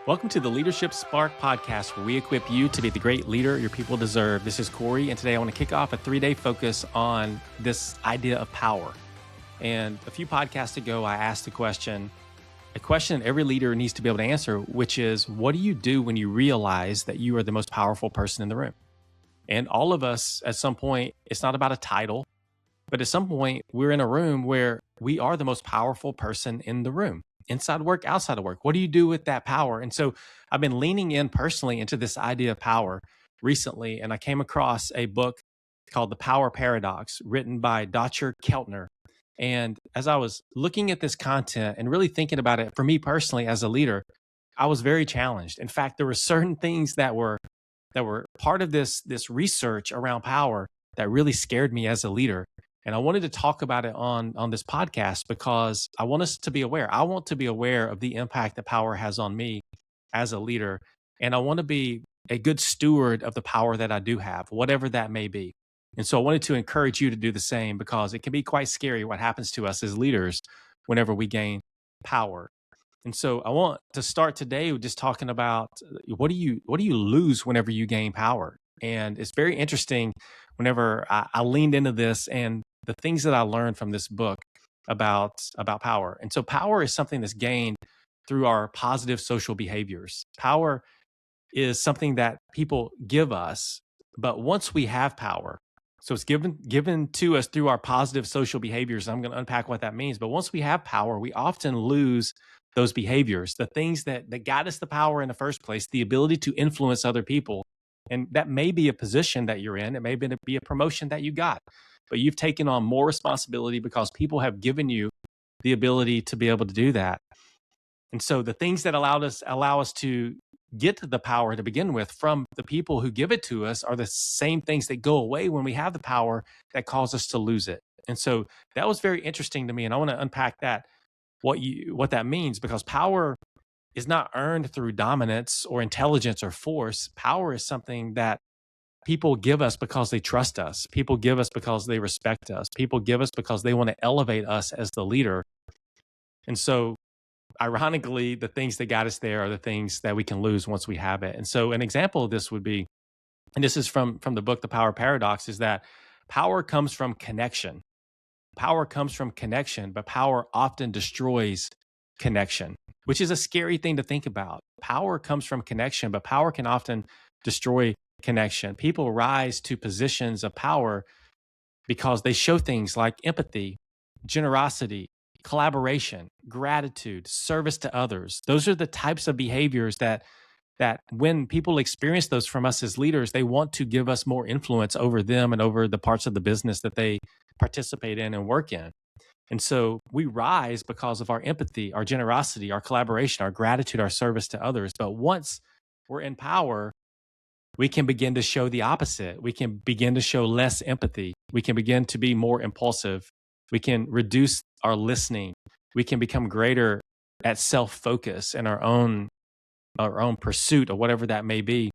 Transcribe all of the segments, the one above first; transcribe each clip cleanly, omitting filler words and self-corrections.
Welcome to the Leadership Spark podcast, where we equip you to be the great leader your people deserve. This is Corey, and today I want to kick off a 3-day focus on this idea of power. And a few podcasts ago, I asked a question every leader needs to be able to answer, which is, what do you do when you realize that you are the most powerful person in the room? And all of us, at some point, it's not about a title, but at some point, we're in a room where we are the most powerful person in the room. Inside work, outside of work. What do you do with that power? And so I've been leaning in personally into this idea of power recently, and I came across a book called The Power Paradox, written by Dr. Keltner. And as I was looking at this content and really thinking about it, for me personally as a leader, I was very challenged. In fact, there were certain things that were part of this research around power that really scared me as a leader. And I wanted to talk about it on this podcast because I want us to be aware. I want to be aware of the impact that power has on me as a leader. And I want to be a good steward of the power that I do have, whatever that may be. And so I wanted to encourage you to do the same, because it can be quite scary what happens to us as leaders whenever we gain power. And so I want to start today with just talking about what do you lose whenever you gain power? And it's very interesting whenever I leaned into this and the things that I learned from this book about power. And so power is something that's gained through our positive social behaviors. Power is something that people give us, but once we have power, so it's given to us through our positive social behaviors. I'm going to unpack what that means. But once we have power, we often lose those behaviors, the things that got us the power in the first place, the ability to influence other people. And that may be a position that you're in. It may be a promotion that you got, but you've taken on more responsibility because people have given you the ability to be able to do that. And so the things that allow us to get to the power to begin with from the people who give it to us are the same things that go away when we have the power that cause us to lose it. And so that was very interesting to me. And I want to unpack that, what that means, because power is not earned through dominance or intelligence or force. Power is something that people give us because they trust us. People give us because they respect us. People give us because they want to elevate us as the leader. And so, ironically, the things that got us there are the things that we can lose once we have it. And so an example of this would be, and this is from the book, The Power Paradox, is that power comes from connection. Power comes from connection, but power often destroys connection, which is a scary thing to think about. Power comes from connection, but power can often destroy connection. People rise to positions of power because they show things like empathy, generosity, collaboration, gratitude, service to others. Those are the types of behaviors that when people experience those from us as leaders, they want to give us more influence over them and over the parts of the business that they participate in and work in. And so we rise because of our empathy, our generosity, our collaboration, our gratitude, our service to others. But once we're in power, we can begin to show the opposite. We can begin to show less empathy. We can begin to be more impulsive. We can reduce our listening. We can become greater at self-focus and our own pursuit of whatever that may be.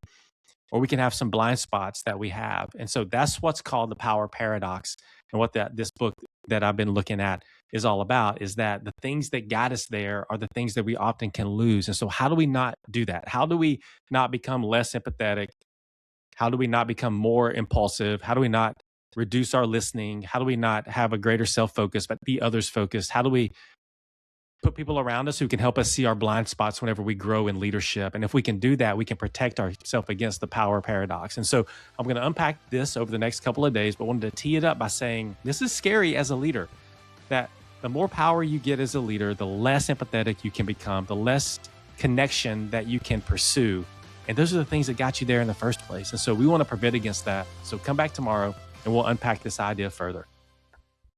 Or we can have some blind spots that we have. And so that's what's called the power paradox. And what this book that I've been looking at is all about, is that the things that got us there are the things that we often can lose. And so how do we not do that? How do we not become less empathetic? How do we not become more impulsive? How do we not reduce our listening? How do we not have a greater self-focus, but be others focused? How do we put people around us who can help us see our blind spots whenever we grow in leadership? And if we can do that, we can protect ourselves against the power paradox. And so I'm going to unpack this over the next couple of days, but wanted to tee it up by saying this is scary as a leader, that the more power you get as a leader, the less empathetic you can become, the less connection that you can pursue. And those are the things that got you there in the first place. And so we want to prevent against that. So come back tomorrow and we'll unpack this idea further.